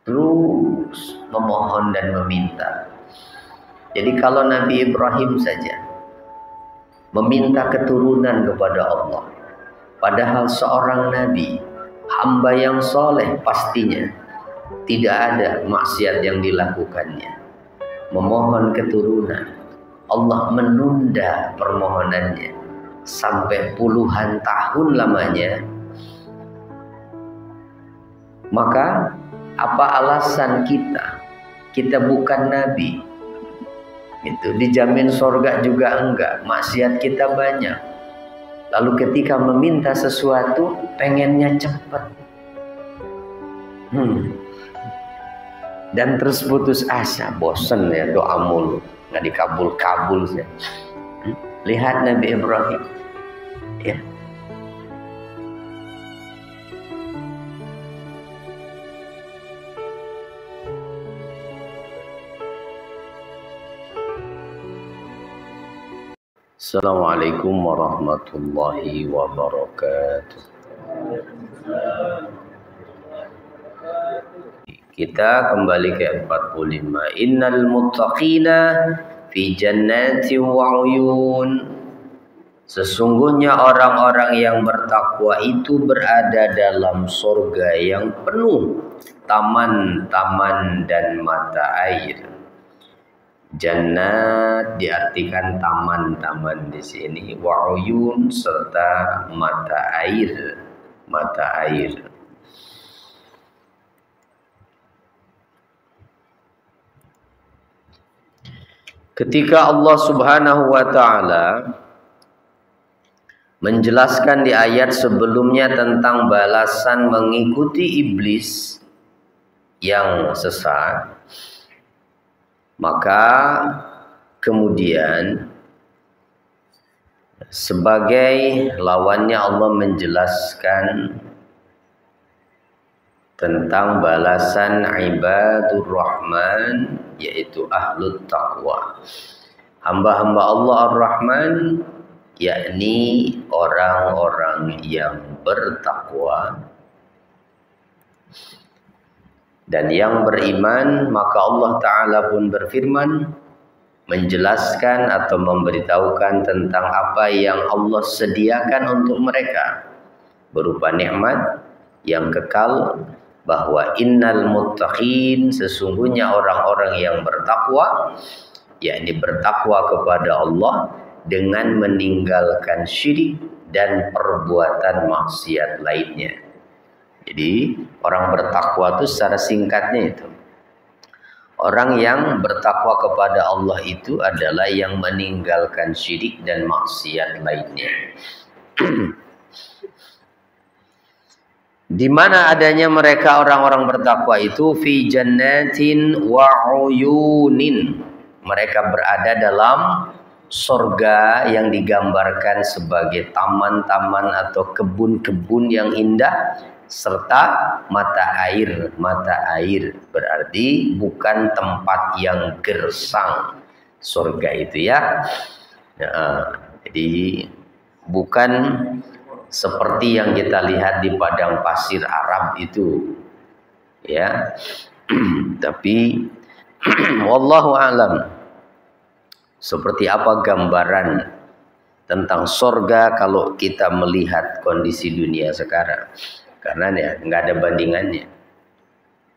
terus memohon dan meminta. Jadi kalau Nabi Ibrahim saja meminta keturunan kepada Allah, padahal seorang nabi, hamba yang soleh pastinya, tidak ada maksiat yang dilakukannya, memohon keturunan, Allah menunda permohonannya sampai puluhan tahun lamanya. Maka apa alasan kita bukan nabi? Itu dijamin surga juga enggak, maksiat kita banyak. Lalu ketika meminta sesuatu pengennya cepat, dan terus putus asa, bosen ya doa mulu, nggak dikabul-kabul ya. Lihat Nabi Ibrahim, ya. Assalamualaikum warahmatullahi wabarakatuh. Kita kembali ke 45. Innal muttaqina fi jannati wa uyun. Sesungguhnya orang-orang yang bertakwa itu berada dalam surga yang penuh taman-taman dan mata air. Jannat diartikan taman-taman di sini, wa uyun serta mata air, mata air. Ketika Allah Subhanahu wa taala menjelaskan di ayat sebelumnya tentang balasan mengikuti iblis yang sesat, maka kemudian sebagai lawannya Allah menjelaskan tentang balasan ibadur rahman, yaitu ahlut taqwa, hamba-hamba Allah ar-Rahman, yakni orang-orang yang bertakwa dan yang beriman. Maka Allah Ta'ala pun berfirman menjelaskan atau memberitahukan tentang apa yang Allah sediakan untuk mereka berupa nikmat yang kekal, bahwa innal muttaqin, sesungguhnya orang-orang yang bertakwa, yakni bertakwa kepada Allah dengan meninggalkan syirik dan perbuatan maksiat lainnya. Jadi orang bertakwa itu secara singkatnya itu, orang yang bertakwa kepada Allah itu adalah yang meninggalkan syirik dan maksiat lainnya. Di mana adanya mereka orang-orang bertakwa itu? Fi jannatin wa uyunin. Mereka berada dalam surga yang digambarkan sebagai taman-taman atau kebun-kebun yang indah serta mata air. Mata air berarti bukan tempat yang gersang surga itu ya. Nah, jadi bukan seperti yang kita lihat di padang pasir Arab itu ya. Tapi wallahu alam, seperti apa gambaran tentang surga kalau kita melihat kondisi dunia sekarang? Karena ya nggak ada bandingannya,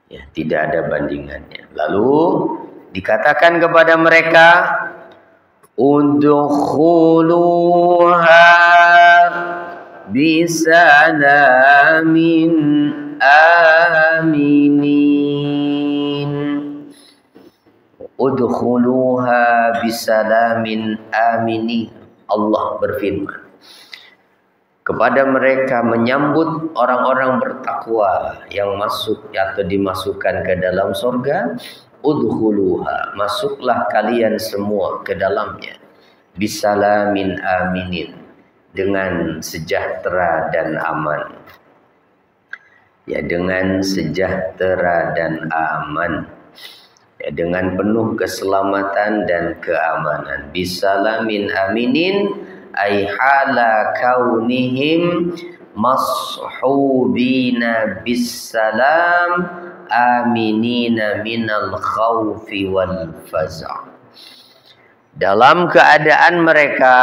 ya tidak ada bandingannya. Lalu dikatakan kepada mereka, udkhuluha bisalamin aminin. Udkhuluha bisalamin aminin. Allah berfirman kepada mereka, menyambut orang-orang bertakwa yang masuk atau dimasukkan ke dalam surga. Udkhuluha, masuklah kalian semua ke dalamnya, bisalamin aminin, dengan sejahtera dan aman. Ya, dengan sejahtera dan aman, ya, dengan penuh keselamatan dan keamanan. Bisalamin aminin ay hala kaunihim mashubina bisalam aminina minal khaufi wal faza'. Dalam keadaan mereka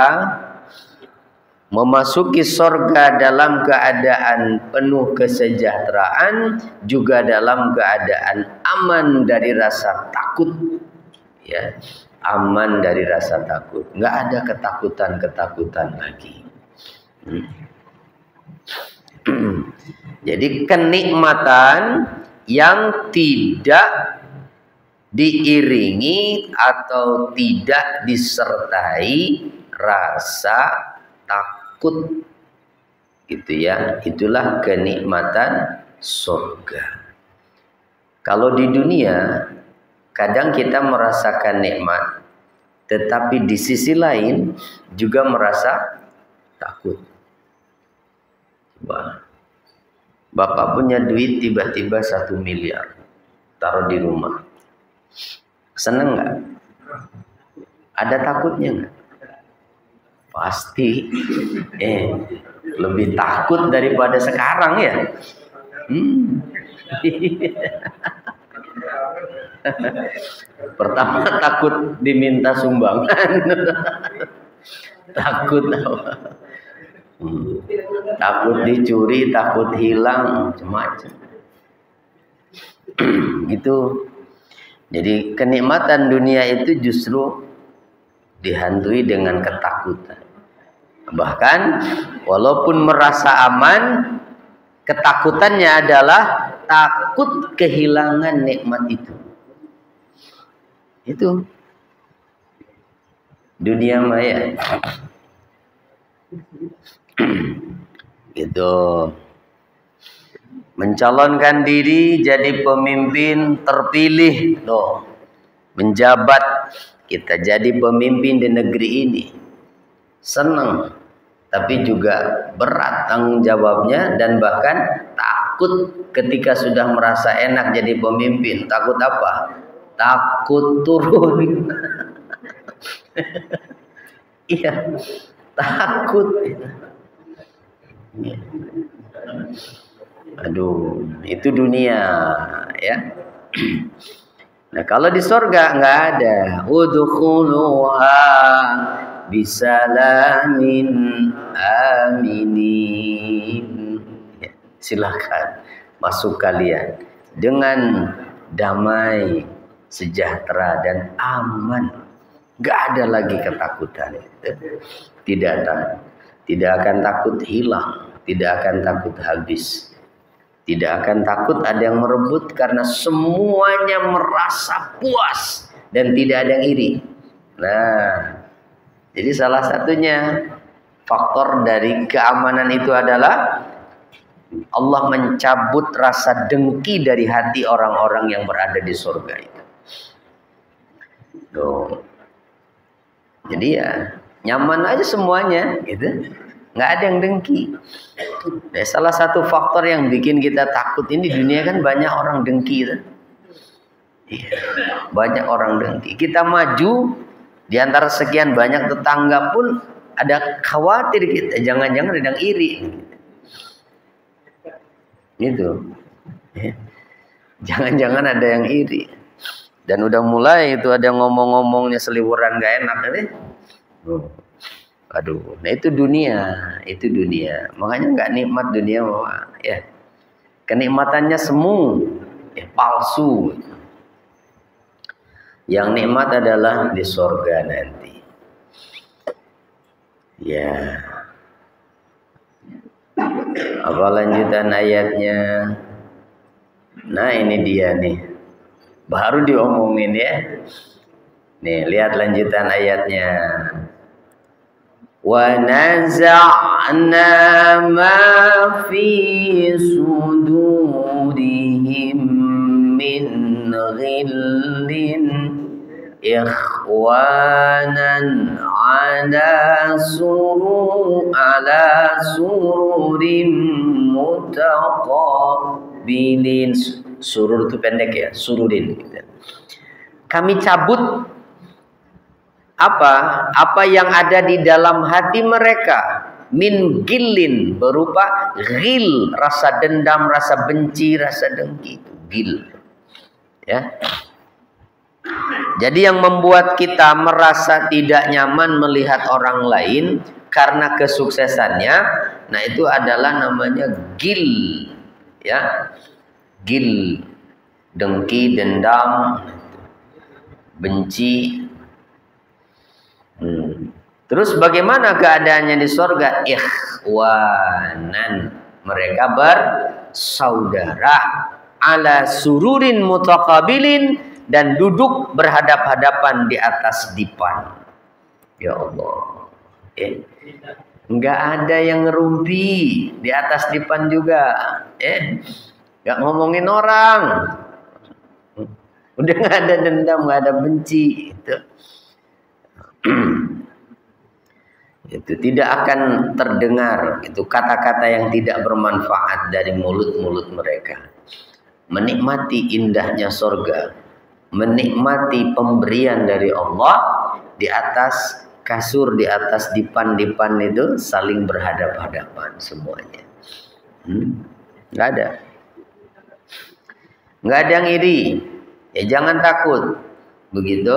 memasuki surga dalam keadaan penuh kesejahteraan, juga dalam keadaan aman dari rasa takut, ya, aman dari rasa takut, nggak ada ketakutan lagi. Jadi kenikmatan yang tidak diiringi atau tidak disertai rasa takut, gitu ya, itulah kenikmatan surga. Kalau di dunia kadang kita merasakan nikmat, tetapi di sisi lain juga merasa takut. Bapak punya duit tiba-tiba 1 miliar taruh di rumah, seneng nggak? Ada takutnya nggak? Pasti lebih takut daripada sekarang ya. Pertama takut diminta sumbangan. Takut apa? Takut dicuri, takut hilang, macam-macam. Gitu. Jadi kenikmatan dunia itu justru dihantui dengan ketakutan. Bahkan walaupun merasa aman, ketakutannya adalah takut kehilangan nikmat itu. Itu dunia maya. Gitu. Mencalonkan diri jadi pemimpin terpilih, loh, menjabat, kita jadi pemimpin di negeri ini, senang, tapi juga berat tanggung jawabnya, dan bahkan takut ketika sudah merasa enak jadi pemimpin. Takut apa? Takut turun. Iya, takut. Aduh, itu dunia, ya. Nah, kalau di surga nggak ada. Udkhuluha bisalamin aminin. Ya, silakan masuk kalian dengan damai, sejahtera dan aman. Nggak ada lagi ketakutan. Tidak akan takut hilang, tidak akan takut habis. Tidak akan takut ada yang merebut, karena semuanya merasa puas dan tidak ada yang iri. Nah, jadi salah satunya faktor dari keamanan itu adalah Allah mencabut rasa dengki dari hati orang-orang yang berada di surga itu. Tuh. Jadi ya nyaman aja semuanya, gitu. Nggak ada yang dengki. Nah, salah satu faktor yang bikin kita takut ini, dunia kan banyak orang dengki, kan? Iya, banyak orang dengki. Kita maju di antara sekian banyak tetangga pun ada khawatir kita, jangan-jangan ada yang iri. Gitu. Jangan-jangan ada yang iri. Dan udah mulai itu ada ngomong-ngomongnya seliburan gak enak, kan? Aduh, nah itu dunia, Makanya nggak nikmat dunia, ya. Kenikmatannya semu, ya, palsu. Yang nikmat adalah di surga nanti. Ya. Apa lanjutan ayatnya? Nah, ini dia nih. Baru diomongin, ya. Nih, lihat lanjutan ayatnya. وَنَزَعْنَا مَا فِي صُدُورِهِم مِّنْ غِلٍّ إِخْوَانًا عَلَى سُرُرٍ مُتَقَابِلِينَ. Surur itu pendek ya, sururin. Kami cabut apa yang ada di dalam hati mereka, min gilin, berupa gil, rasa dendam, rasa benci, rasa dengki, itu gil. Ya. Jadi yang membuat kita merasa tidak nyaman melihat orang lain karena kesuksesannya, nah itu adalah namanya gil, ya, gil, dengki, dendam, benci. Terus bagaimana keadaannya di surga? Ikhwanan, mereka bersaudara, ala sururin mutaqabilin, dan duduk berhadap-hadapan di atas dipan. Ya Allah, nggak ada yang ngerumpi di atas dipan juga, nggak ngomongin orang, udah nggak ada dendam, nggak ada benci, itu tidak akan terdengar itu kata-kata yang tidak bermanfaat dari mulut-mulut mereka. Menikmati indahnya surga, menikmati pemberian dari Allah di atas kasur, di atas dipan-dipan itu saling berhadap-hadapan semuanya. Nggak ada yang iri. Ya jangan takut. Begitu.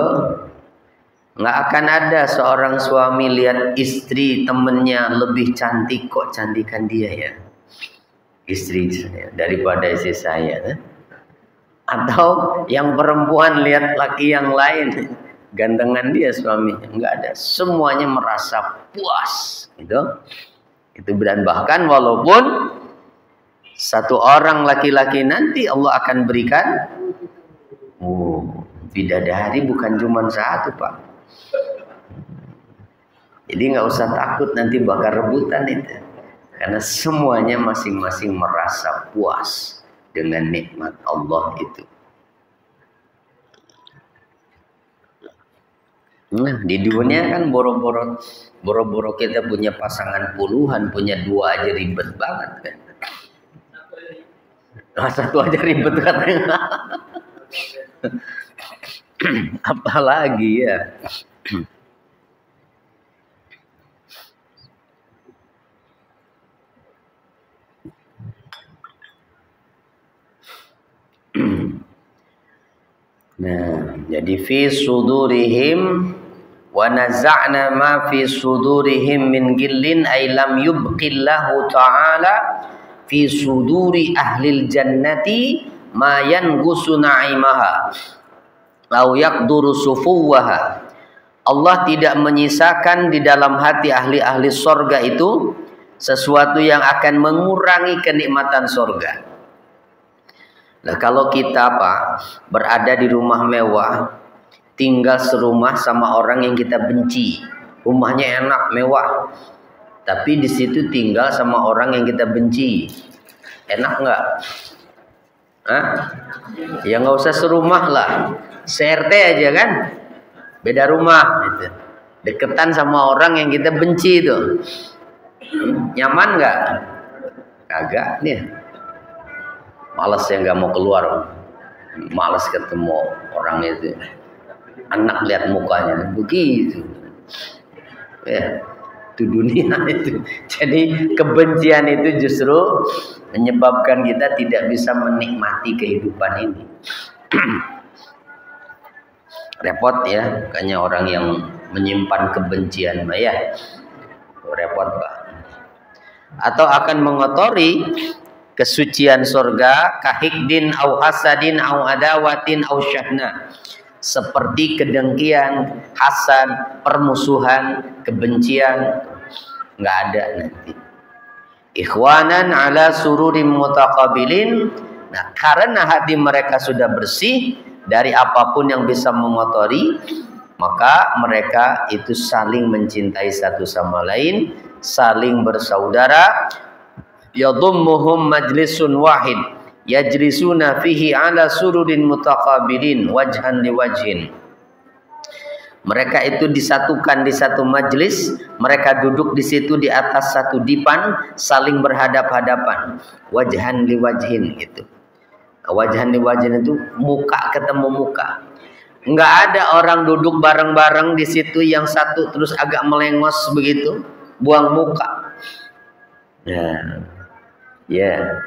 Nggak akan ada seorang suami lihat istri temennya lebih cantik, kok cantikan dia ya, istri saya daripada istri saya. Atau yang perempuan lihat laki yang lain, gantengan dia suaminya. Nggak ada. Semuanya merasa puas. Itu dan bahkan walaupun satu orang laki-laki nanti Allah akan berikan bidadari, bukan cuma satu, Pak. Jadi nggak usah takut nanti bakal rebutan itu. Karena semuanya masing-masing merasa puas dengan nikmat Allah itu. Nah, di dunia kan boro-boro kita punya pasangan puluhan, punya dua aja ribet banget kan. Nah, satu aja ribet katanya. Apalagi ya. Nah, jadi fi sudurihim wa naza'na ma fi sudurihim min gillin ay lam yubqillahu ta'ala fi suduri ahlil jannati ma yangusu na'imaha law yaqduru sufuwaha. Allah tidak menyisakan di dalam hati ahli-ahli surga itu sesuatu yang akan mengurangi kenikmatan surga. Nah, kalau kita berada di rumah mewah, tinggal serumah sama orang yang kita benci, rumahnya enak, mewah, tapi di situ tinggal sama orang yang kita benci, enak nggak? Ya nggak usah serumah lah, CRT aja kan, beda rumah, gitu. Deketan sama orang yang kita benci itu, nyaman nggak? Kagak nih. Malas ya, nggak mau keluar, malas ketemu orang itu, anak lihat mukanya begitu ya, itu dunia itu. Jadi kebencian itu justru menyebabkan kita tidak bisa menikmati kehidupan ini. Repot ya, kayaknya orang yang menyimpan kebencian ya, repot Pak. Atau akan mengotori kesucian surga, kahikdin au hasadin au adawatin au syahna, seperti kedengkian, hasad, permusuhan, kebencian, nggak ada nanti. Ikhwanan ala sururim mutaqabilin. Nah, karena hati mereka sudah bersih dari apapun yang bisa mengotori, maka mereka itu saling mencintai satu sama lain, saling bersaudara. Yadhummuhum majlisun wahid yajlisuna fihi ala sururin mutaqabilin wajhan liwajhin. Mereka itu disatukan di satu majlis, mereka duduk di situ di atas satu dipan, saling berhadap-hadapan, wajhan liwajhin itu. Wajhan liwajhin itu muka ketemu muka. Enggak ada orang duduk bareng-bareng di situ yang satu terus agak melengos begitu, buang muka. Ya,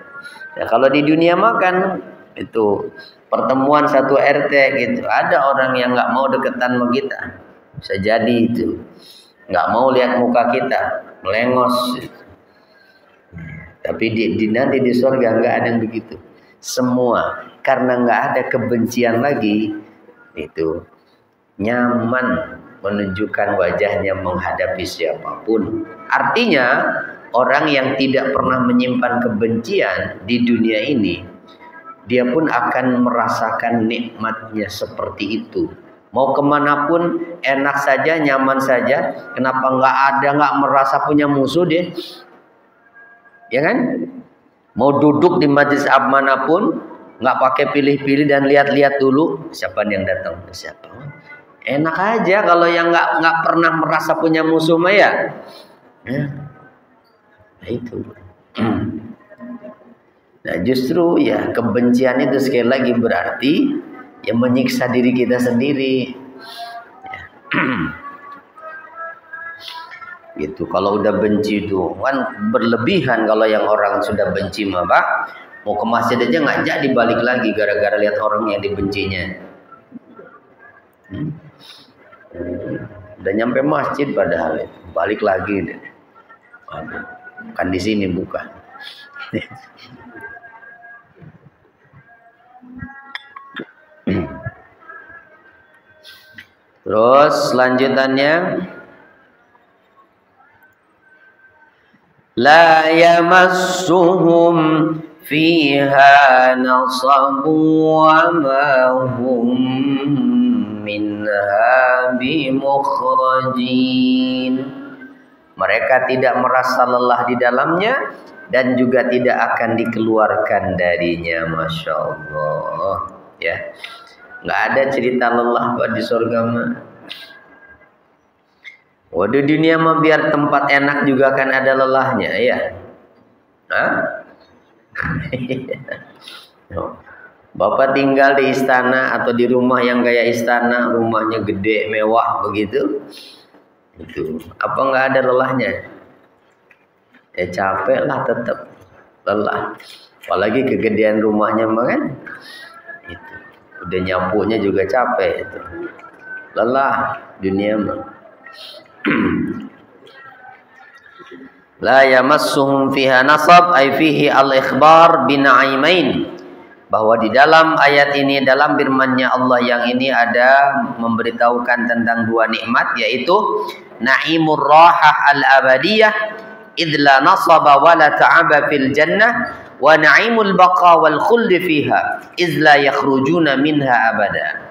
kalau di dunia makan itu pertemuan satu RT gitu, ada orang yang nggak mau deketan sama kita, bisa jadi itu, nggak mau lihat muka kita, melengos gitu. Tapi nanti di surga nggak ada yang begitu, semua karena nggak ada kebencian lagi, itu nyaman menunjukkan wajahnya menghadapi siapapun. Artinya orang yang tidak pernah menyimpan kebencian di dunia ini, dia pun akan merasakan nikmatnya seperti itu. Mau kemanapun enak saja, nyaman saja. Kenapa nggak merasa punya musuh deh? Ya kan? Mau duduk di majlis manapun, nggak pakai pilih-pilih dan lihat-lihat dulu siapa yang datang ke siapa. Enak aja kalau yang nggak pernah merasa punya musuh mah ya. Nah itu. Nah justru ya kebencian itu sekali lagi berarti ya menyiksa diri kita sendiri. Ya. Gitu. Kalau udah benci itu kan berlebihan. Kalau yang orang sudah benci mah Pak, mau ke masjid aja nggak jadi balik lagi gara-gara lihat orang yang dibencinya. Udah nyampe masjid padahal balik lagi deh. Aduh, kan di sini bukan. Terus lanjutannya, la yamassuhum fiha nasabu wa ma hum minha bimukhrajin. Mereka tidak merasa lelah di dalamnya dan juga tidak akan dikeluarkan darinya. Masya Allah, ya, nggak ada cerita lelah buat di surga mah. Waduh, dunia mah biar tempat enak juga kan ada lelahnya, ya. Hah? Bapak tinggal di istana atau di rumah yang kayak istana, rumahnya gede, mewah begitu. Itu apa nggak ada lelahnya? Ya capek lah, tetap lelah. Apalagi kegedean rumahnya mah kan. Itu udah nyapunya juga capek itu. Lelah dunia mah. La yamassuhum fiha nasab ay fihi al-ikhbar binaimain, bahwa di dalam ayat ini, dalam firman-Nya Allah yang ini ada memberitahukan tentang dua nikmat, yaitu naimur rahah al-abadiyah idla nasaba wa la ta'aba fil jannah, wa naimul baqa wal khuld fiha idla yakhrujuna minha abada.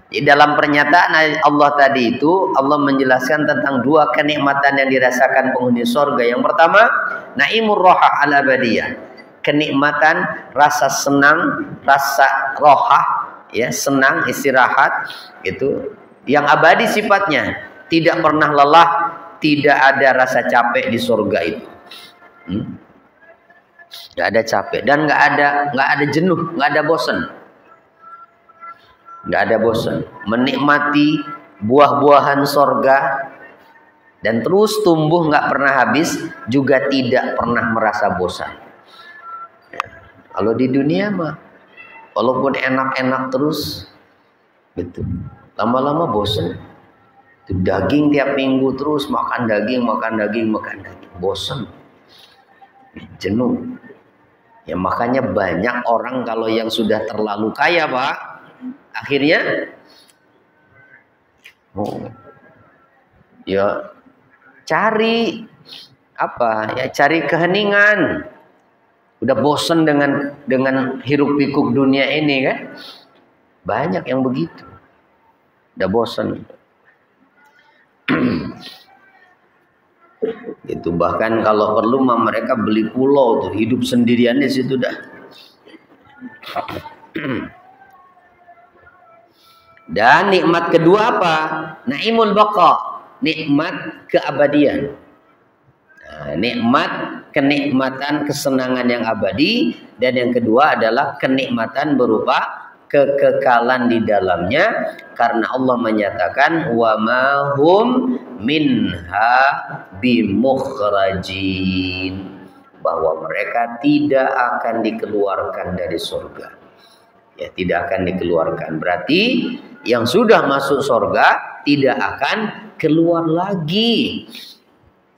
Di dalam pernyataan Allah tadi itu, Allah menjelaskan tentang dua kenikmatan yang dirasakan penghuni surga. Yang pertama, naimur roha al-abadiyah, kenikmatan rasa senang, rasa roha, ya, senang, istirahat, itu yang abadi sifatnya, tidak pernah lelah, tidak ada rasa capek di surga itu. Nggak ada capek dan nggak ada jenuh, nggak ada bosan. Nggak ada bosan menikmati buah-buahan sorga dan terus tumbuh, nggak pernah habis, juga tidak pernah merasa bosan. Ya. Kalau di dunia mah walaupun enak-enak terus gitu, lama-lama bosan. Itu daging tiap minggu terus makan daging, bosan, jenuh. Ya makanya banyak orang kalau yang sudah terlalu kaya Pak, akhirnya ya cari apa? Ya cari keheningan. Udah bosan dengan hiruk pikuk dunia ini kan? Banyak yang begitu. Udah bosan. Itu bahkan kalau perlu mah mereka beli pulau tuh, hidup sendirian di situ dah. Dan nikmat kedua apa? Naimul baqa, nikmat keabadian. Nah, nikmat kenikmatan kesenangan yang abadi, dan yang kedua adalah kenikmatan berupa kekekalan di dalamnya, karena Allah menyatakan wa ma hum minha bimukhrajin, bahwa mereka tidak akan dikeluarkan dari surga. Ya, tidak akan dikeluarkan. Berarti yang sudah masuk surga tidak akan keluar lagi.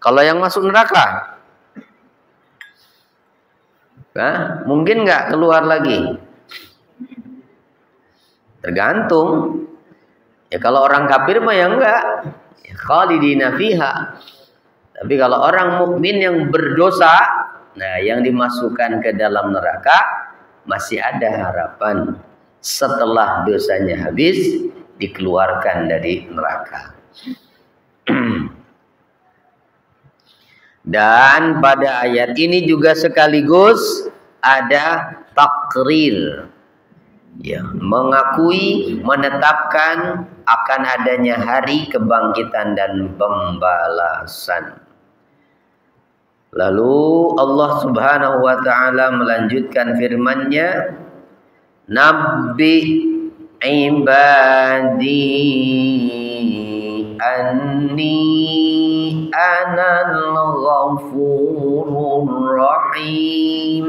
Kalau yang masuk neraka, nah, mungkin nggak keluar lagi? Tergantung. Ya kalau orang kafir mah ya enggak. Ya, khalidina fiha. Tapi kalau orang mukmin yang berdosa, nah yang dimasukkan ke dalam neraka, masih ada harapan setelah dosanya habis dikeluarkan dari neraka. Dan pada ayat ini juga sekaligus ada takrir, ya, mengakui, menetapkan akan adanya hari kebangkitan dan pembalasan. Lalu Allah Subhanahu wa taala melanjutkan firman-Nya, "Nabbi ibadi anni anal ghafurur rahim."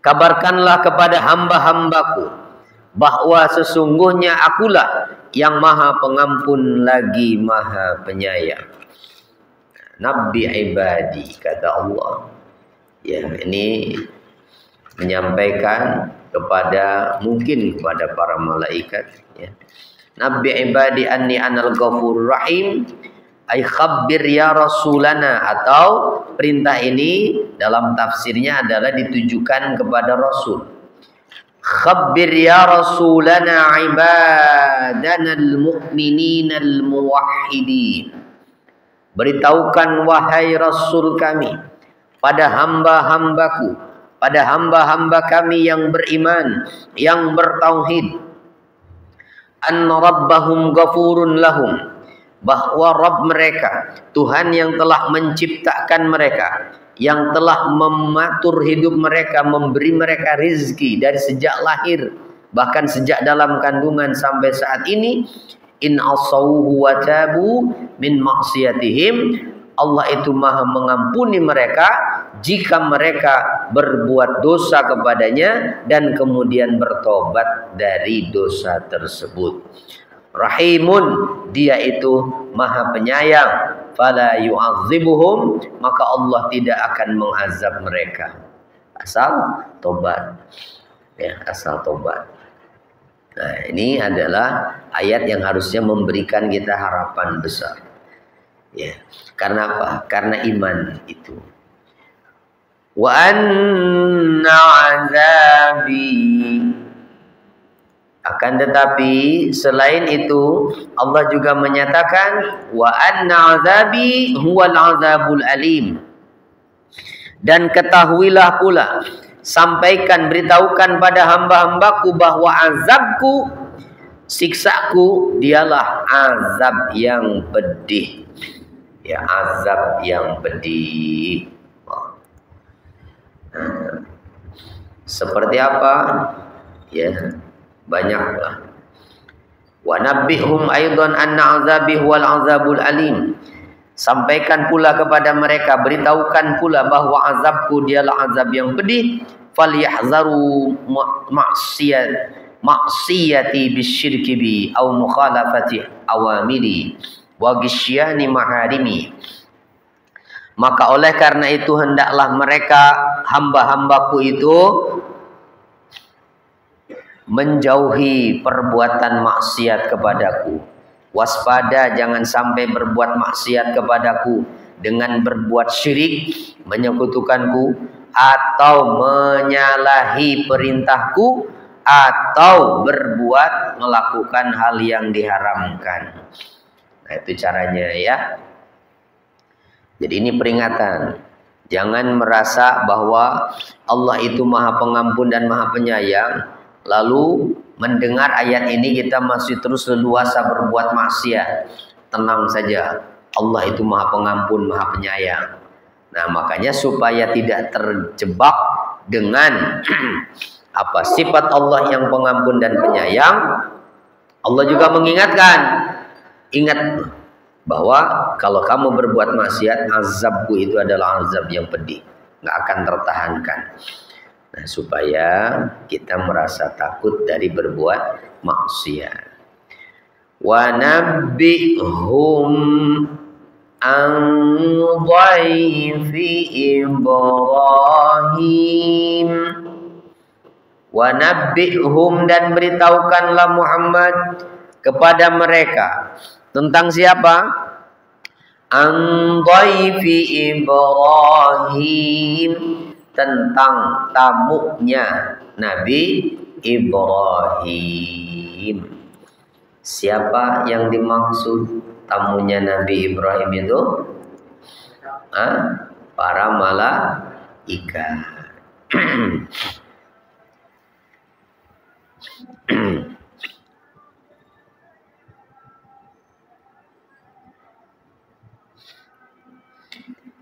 Kabarkanlah kepada hamba-hambaku bahwa sesungguhnya akulah yang maha pengampun lagi maha penyayang. Nabbi ibadi, kata Allah. Ya, ini menyampaikan mungkin kepada para malaikat, ya. Nabbi ibadi anni anal ghafurur rahim, ay khabbir ya rasulana, atau perintah ini dalam tafsirnya adalah ditujukan kepada Rasul. Khabbir ya rasulana ibadana al-mu'minina al-muwahhidin. Beritahukan wahai Rasul kami pada hamba-hambaku, pada hamba-hamba kami yang beriman, yang bertauhid, anna rabbahum ghafurun lahum, bahwa Rabb mereka, Tuhan yang telah menciptakan mereka, yang telah mematur hidup mereka, memberi mereka rizki dari sejak lahir, bahkan sejak dalam kandungan sampai saat ini, in asawhu wa tabu min maksiyatihim, Allah itu maha mengampuni mereka jika mereka berbuat dosa kepadanya dan kemudian bertobat dari dosa tersebut. Rahimun, dia itu maha penyayang, fala yu'adzibuhum, maka Allah tidak akan mengazab mereka asal tobat, ya, asal tobat. Nah, ini adalah ayat yang harusnya memberikan kita harapan besar. Ya, karena apa? Karena iman itu. Wa anna azabi, akan tetapi selain itu Allah juga menyatakan wa anna azabi huwal azabul alim. Dan ketahuilah pula, sampaikan, beritahukan pada hamba-hambaku bahwa azabku, siksaku, dialah azab yang pedih. Ya, azab yang pedih. Seperti apa? Ya, banyaklah. Wa nabbihum aidan anna azabi huwal azabul alim. Sampaikan pula kepada mereka, beritahukan pula bahwa azabku dialah azab yang pedih. Falyahzaru maksiyati bisyirki bi au mukhalafati awamiri wa gisyani maharimi. Maka oleh karena itu hendaklah mereka, hamba-hambaku itu, menjauhi perbuatan maksiat kepadaku. Waspada, jangan sampai berbuat maksiat kepadaku dengan berbuat syirik, menyekutukanku, atau menyalahi perintahku, atau berbuat melakukan hal yang diharamkan. Nah, itu caranya, ya. Jadi ini peringatan. Jangan merasa bahwa Allah itu maha pengampun dan maha penyayang, lalu mendengar ayat ini kita masih terus leluasa berbuat maksiat. Tenang saja, Allah itu maha pengampun, maha penyayang. Nah, makanya supaya tidak terjebak dengan apa sifat Allah yang pengampun dan penyayang, Allah juga mengingatkan, ingat bahwa kalau kamu berbuat maksiat, azabku itu adalah azab yang pedih, nggak akan tertahankan. Nah, supaya kita merasa takut dari berbuat maksiat. Wa nabbihum an dhaifi Ibrahim. Wa nabbihum, dan beritahukanlah Muhammad kepada mereka tentang siapa? An dhaifi Ibrahim, tentang tamunya Nabi Ibrahim. Siapa yang dimaksud tamunya Nabi Ibrahim itu? Para malaikat.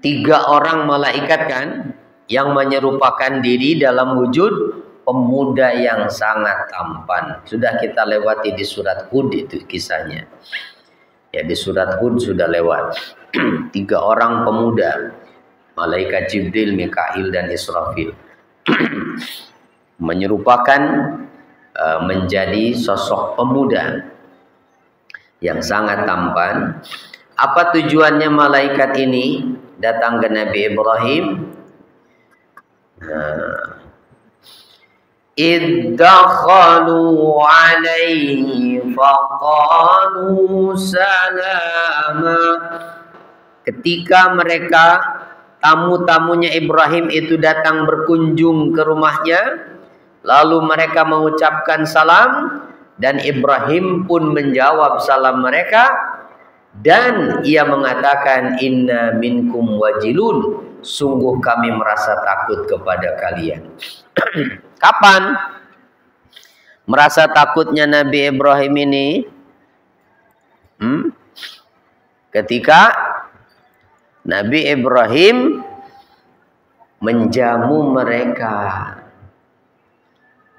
Tiga orang malaikat kan yang menyerupakan diri dalam wujud pemuda yang sangat tampan. Sudah kita lewati di surat Hud itu kisahnya. Ya, di surat Hud sudah lewat. Tiga orang pemuda, malaikat Jibril, Mikail, dan Israfil. Menyerupakan menjadi sosok pemuda yang sangat tampan. Apa tujuannya malaikat ini datang ke Nabi Ibrahim? Iddakhalu alaihi faqalu salama. Ketika mereka, tamu-tamunya Ibrahim itu datang berkunjung ke rumahnya, lalu mereka mengucapkan salam, dan Ibrahim pun menjawab salam mereka, dan ia mengatakan, inna minkum wajilun, sungguh kami merasa takut kepada kalian. Kapan merasa takutnya Nabi Ibrahim ini? Ketika Nabi Ibrahim menjamu mereka.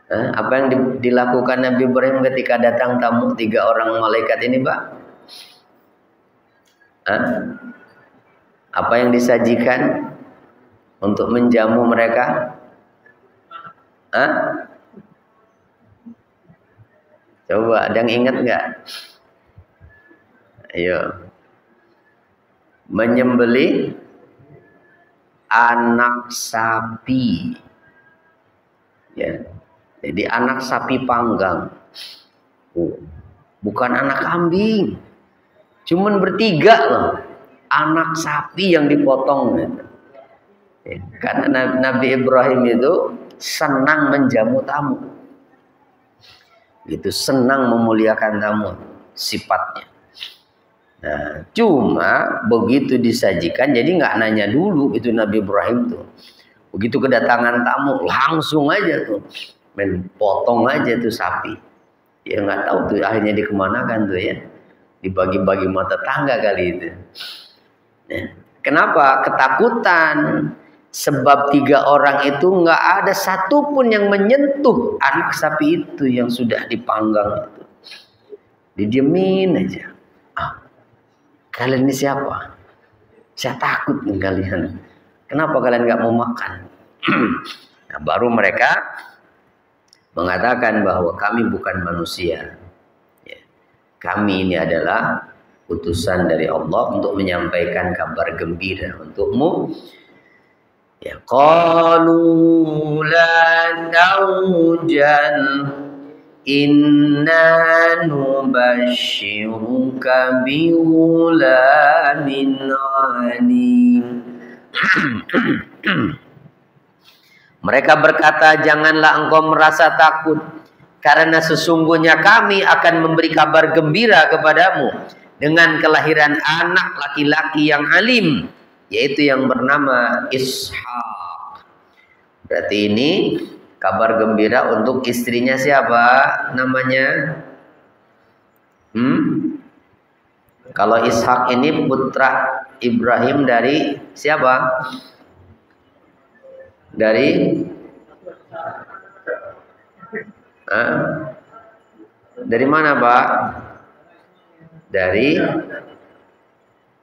Apa yang dilakukan Nabi Ibrahim ketika datang tamu tiga orang malaikat ini, Pak? Apa yang disajikan untuk menjamu mereka? Coba, ada yang ingat nggak? Ayo. Menyembelih anak sapi. Ya. Jadi anak sapi panggang. Bukan anak kambing. Cuman bertiga loh. Anak sapi yang dipotong. Ya. Karena Nabi Ibrahim itu senang menjamu tamu. Itu senang memuliakan tamu sifatnya. Nah, cuma begitu disajikan, jadi nggak nanya dulu itu Nabi Ibrahim tuh. Begitu kedatangan tamu, langsung aja tuh, potong aja tuh sapi. Ya nggak tahu tuh akhirnya dikemanakan tuh ya, dibagi-bagi mata tangga kali itu. Nah, kenapa? Ketakutan. Sebab tiga orang itu nggak ada satupun yang menyentuh anak sapi itu yang sudah dipanggang itu. Didiemin aja. Kalian ini siapa? Saya takut nih kalian. Kenapa kalian nggak mau makan? Nah, baru mereka mengatakan bahwa kami bukan manusia. Ya. Kami ini adalah utusan dari Allah untuk menyampaikan kabar gembira untukmu. Ya, qalu la tawjal inna nubashiruka bighulamin alim. Mereka berkata, janganlah engkau merasa takut, karena sesungguhnya kami akan memberi kabar gembira kepadamu dengan kelahiran anak laki-laki yang alim, yaitu yang bernama Ishak. Berarti ini kabar gembira untuk istrinya siapa namanya? Kalau Ishak ini putra Ibrahim dari siapa? Dari mana, Pak? Dari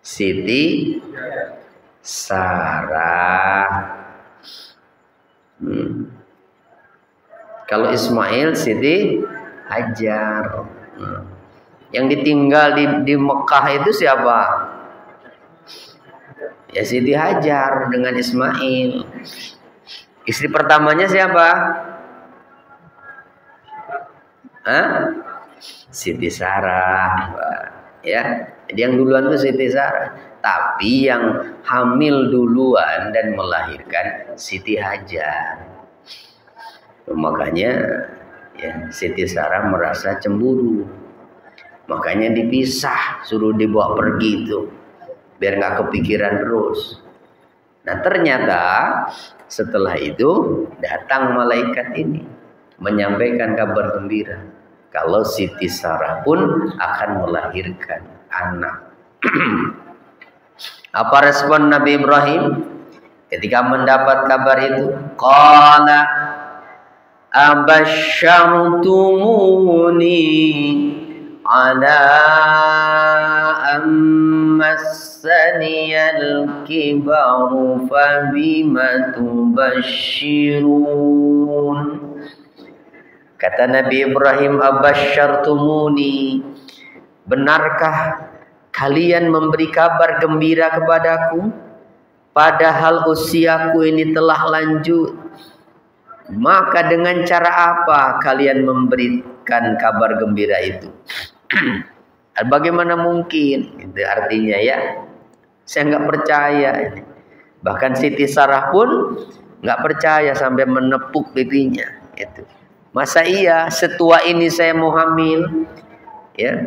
Siti Sarah. Kalau Ismail Siti Hajar. Yang ditinggal di Mekah itu siapa? Ya Siti Hajar dengan Ismail. Istri pertamanya siapa? Hah? Siti Sarah. Ya, jadi yang duluan itu Siti Sarah. Tapi yang hamil duluan dan melahirkan Siti Hajar. Makanya ya Siti Sarah merasa cemburu. Makanya dipisah, suruh dibawa pergi itu, biar nggak kepikiran terus. Nah ternyata setelah itu datang malaikat ini menyampaikan kabar gembira kalau Siti Sarah pun akan melahirkan anak. Apa respon Nabi Ibrahim ketika mendapat kabar itu? Qala abasyartumuni ala ammassaniyal kibaru fabima tubashshirun. Kata Nabi Ibrahim, abasyartumuni, benarkah kalian memberi kabar gembira kepadaku padahal usiaku ini telah lanjut? Maka dengan cara apa kalian memberikan kabar gembira itu? Bagaimana mungkin? Itu artinya ya, saya nggak percaya. Bahkan Siti Sarah pun nggak percaya sampai menepuk pipinya. Itu. Masa iya setua ini saya mau hamil? Ya.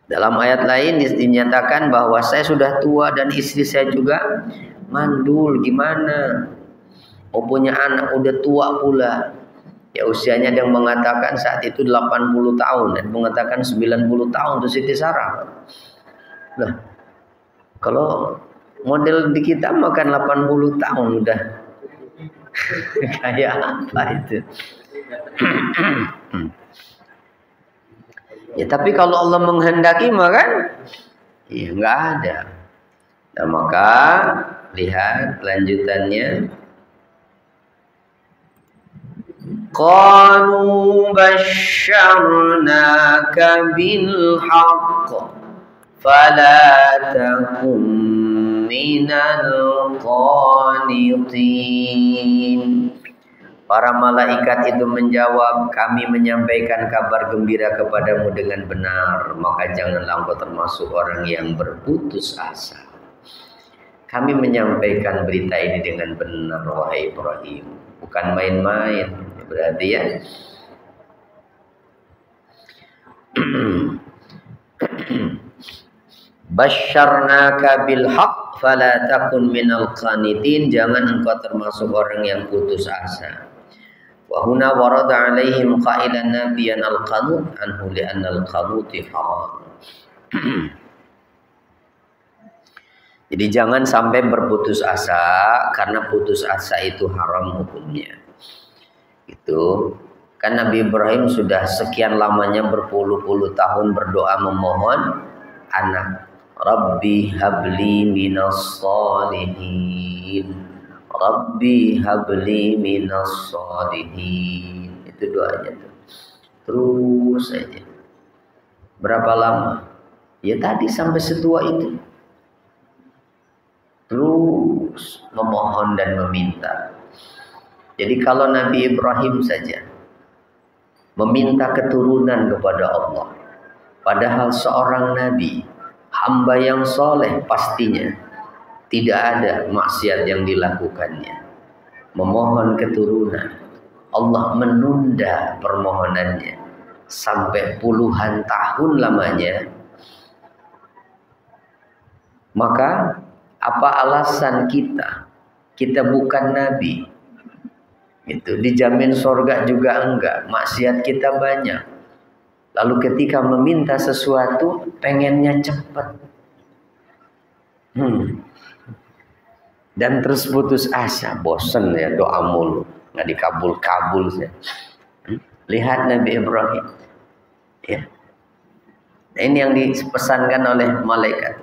Dalam ayat lain dinyatakan bahwa saya sudah tua dan istri saya juga mandul. Gimana? Oh punya anak udah tua pula. Ya usianya ada yang mengatakan saat itu 80 tahun dan mengatakan 90 tahun itu Siti Sarah. Nah, kalau model di kita makan 80 tahun udah kayak apa itu? Ya tapi kalau Allah menghendaki maka ya nggak ada. Nah, maka lihat lanjutannya. Qalu basyarnaka bil haqq fala takum minal qanitin. Para malaikat itu menjawab, kami menyampaikan kabar gembira kepadamu dengan benar, maka janganlah engkau termasuk orang yang berputus asa. Kami menyampaikan berita ini dengan benar, wahai Ibrahim, bukan main-main. Berarti ya basyarnaka bil haqq fala takun minal qanitin, jangan engkau termasuk orang yang putus asa. Wa huna warada alaihim qailan nabiyan al qanut anhu li anna al qanuti haram. Jadi jangan sampai berputus asa karena putus asa itu haram hukumnya. Itu kan Nabi Ibrahim sudah sekian lamanya berpuluh-puluh tahun berdoa memohon anak. Rabbi habli minas solihin, Rabbi habli minas solihin. Itu doanya tuh. Terus saja. Berapa lama? Ya tadi sampai setua itu. Terus memohon dan meminta. Jadi kalau Nabi Ibrahim saja meminta keturunan kepada Allah, padahal seorang Nabi, hamba yang soleh pastinya tidak ada maksiat yang dilakukannya, memohon keturunan, Allah menunda permohonannya sampai puluhan tahun lamanya. Maka apa alasan kita bukan Nabi? Itu dijamin surga juga enggak, maksiat kita banyak. Lalu ketika meminta sesuatu pengennya cepat, dan terus putus asa, bosen ya doa mulu, nggak dikabul-kabul ya. Lihat Nabi Ibrahim, ya. Nah, ini yang dipesankan oleh malaikat.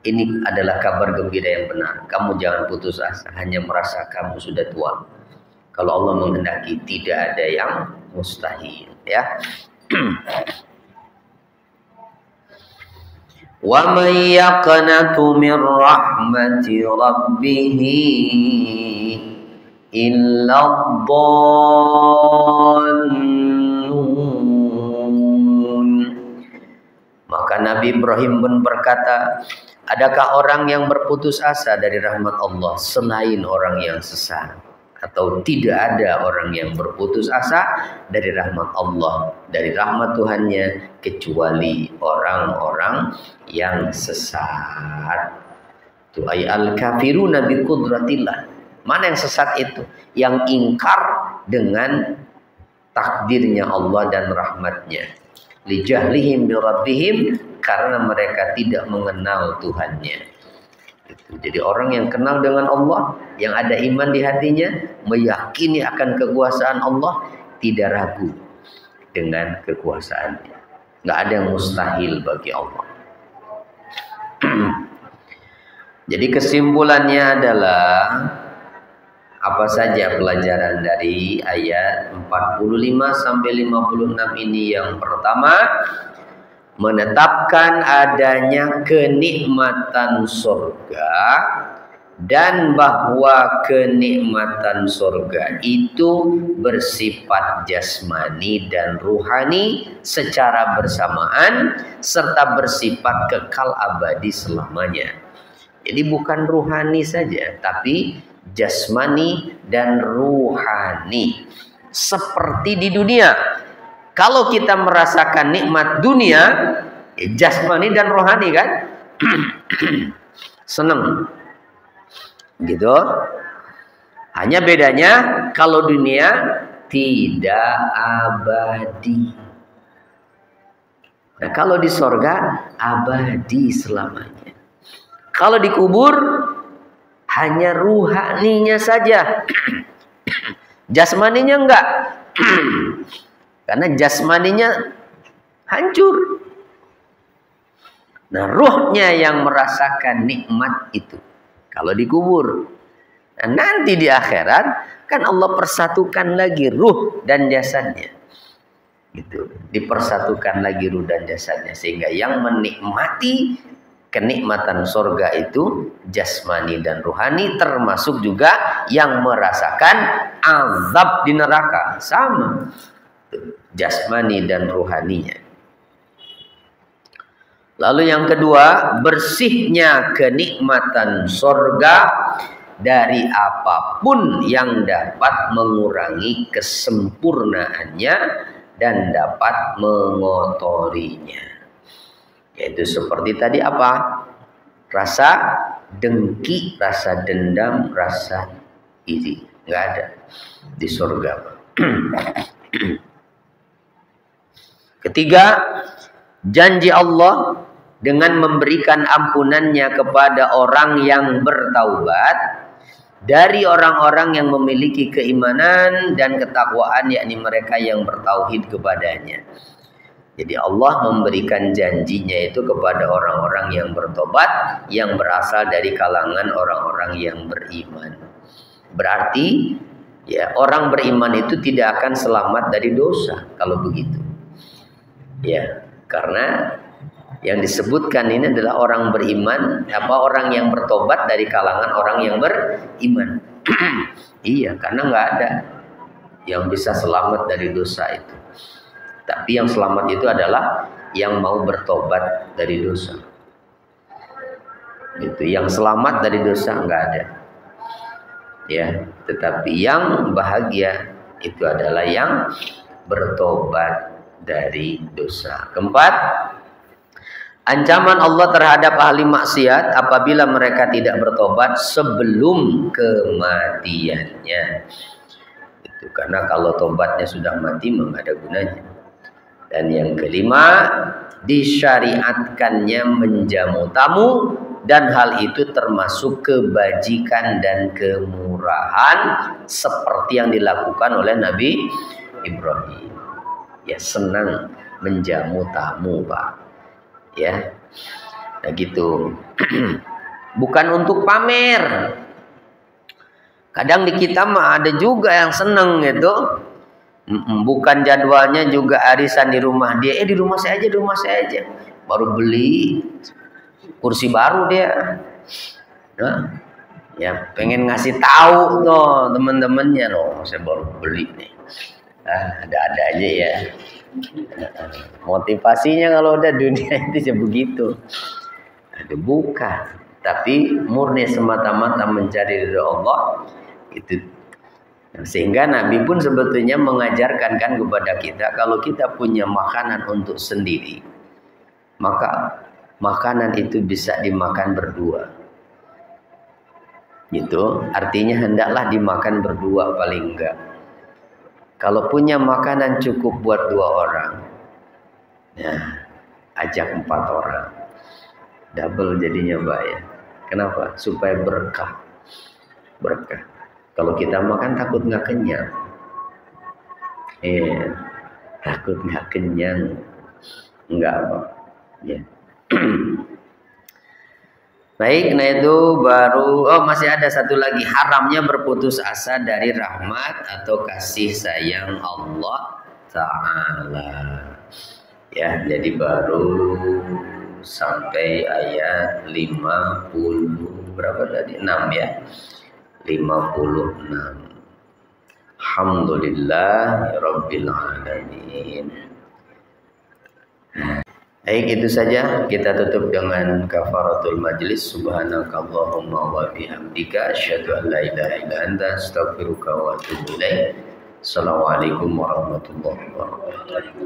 Ini adalah kabar gembira yang benar. Kamu jangan putus asa, hanya merasa kamu sudah tua. Kalau Allah menghendaki, tidak ada yang mustahil, ya. Wa may yaqnatu min rahmati rabbih illa dhallun. Maka Nabi Ibrahim pun berkata, adakah orang yang berputus asa dari rahmat Allah selain orang yang sesat? Atau tidak ada orang yang berputus asa dari rahmat Allah, dari rahmat Tuhannya, kecuali orang-orang yang sesat. Itu ay al-kafiruna bi qudratillah. Mana yang sesat itu? Yang ingkar dengan takdirnya Allah dan rahmatnya. Li jahlihim bi rabbihim, karena mereka tidak mengenal Tuhannya. Jadi orang yang kenal dengan Allah, yang ada iman di hatinya, meyakini akan kekuasaan Allah, tidak ragu dengan kekuasaannya. Nggak ada yang mustahil bagi Allah. Jadi kesimpulannya adalah, apa saja pelajaran dari ayat 45 sampai 56 ini? Yang pertama, menetapkan adanya kenikmatan surga, dan bahwa kenikmatan surga itu bersifat jasmani dan ruhani secara bersamaan, serta bersifat kekal abadi selamanya. Jadi bukan ruhani saja, tapi jasmani dan ruhani seperti di dunia. Kalau kita merasakan nikmat dunia, jasmani dan rohani kan, seneng, gitu. Hanya bedanya kalau dunia tidak abadi. Nah, kalau di sorga abadi selamanya. Kalau dikubur hanya ruhaninya saja, jasmaninya enggak. Karena jasmaninya hancur. Nah, ruhnya yang merasakan nikmat itu kalau dikubur. Nah, nanti di akhirat kan Allah persatukan lagi ruh dan jasadnya. Gitu. Dipersatukan lagi ruh dan jasadnya, sehingga yang menikmati kenikmatan surga itu jasmani dan ruhani, termasuk juga yang merasakan azab di neraka, sama. Jasmani dan ruhaninya. Lalu yang kedua, bersihnya kenikmatan surga dari apapun yang dapat mengurangi kesempurnaannya dan dapat mengotorinya. Yaitu seperti tadi apa? Rasa dengki, rasa dendam, rasa iri. Nggak ada di surga. Ketiga, janji Allah dengan memberikan ampunannya kepada orang yang bertaubat dari orang-orang yang memiliki keimanan dan ketakwaan, yakni mereka yang bertauhid kepadanya. Jadi Allah memberikan janjinya itu kepada orang-orang yang bertobat, yang berasal dari kalangan orang-orang yang beriman. Berarti ya, orang beriman itu tidak akan selamat dari dosa kalau begitu. Ya, karena yang disebutkan ini adalah orang beriman, orang yang bertobat dari kalangan orang yang beriman. Iya, karena nggak ada yang bisa selamat dari dosa itu. Tapi yang selamat itu adalah yang mau bertobat dari dosa. Gitu. Yang selamat dari dosa nggak ada. Ya, tetapi yang bahagia itu adalah yang bertobat dari dosa. Keempat, ancaman Allah terhadap ahli maksiat apabila mereka tidak bertobat sebelum kematiannya. Itu karena kalau tobatnya sudah mati memang ada gunanya. Dan yang kelima, disyariatkannya menjamu tamu, dan hal itu termasuk kebajikan dan kemurahan seperti yang dilakukan oleh Nabi Ibrahim. Ya, senang menjamu tamu, Pak. Ya, nah gitu. Bukan untuk pamer. Kadang di kita mah ada juga yang seneng gitu. Bukan jadwalnya juga arisan di rumah dia. Di rumah saya aja, di rumah saya aja. Baru beli kursi baru dia. Nah, ya pengen ngasih tahu tuh teman-temannya loh, saya baru beli nih. Ada-ada aja ya. Motivasinya kalau udah dunia itu ya begitu. Ada bukan, tapi murni semata-mata mencari ridha Allah itu. Sehingga Nabi pun sebetulnya mengajarkan kan kepada kita, kalau kita punya makanan untuk sendiri, maka makanan itu bisa dimakan berdua. Gitu, artinya hendaklah dimakan berdua paling enggak. Kalau punya makanan cukup buat 2 orang, nah ajak 4 orang, double jadinya Mbak ya. Kenapa? Supaya berkah. Kalau kita makan takut nggak kenyang. Takut nggak kenyang. Enggak apa. Ya. Baik, nah itu baru. Masih ada satu lagi, haramnya berputus asa dari rahmat atau kasih sayang Allah Ta'ala. Ya, jadi baru sampai ayat 50 berapa tadi? 6 ya. 56. Alhamdulillah Rabbil Alamin. Baik, itu saja. Kita tutup dengan kafaratul majlis. Subhanakallahumma wa bihamdika asyhadu an la ilaha illa anta astaghfiruka wa atubu ilaik. Assalamualaikum warahmatullahi wabarakatuh.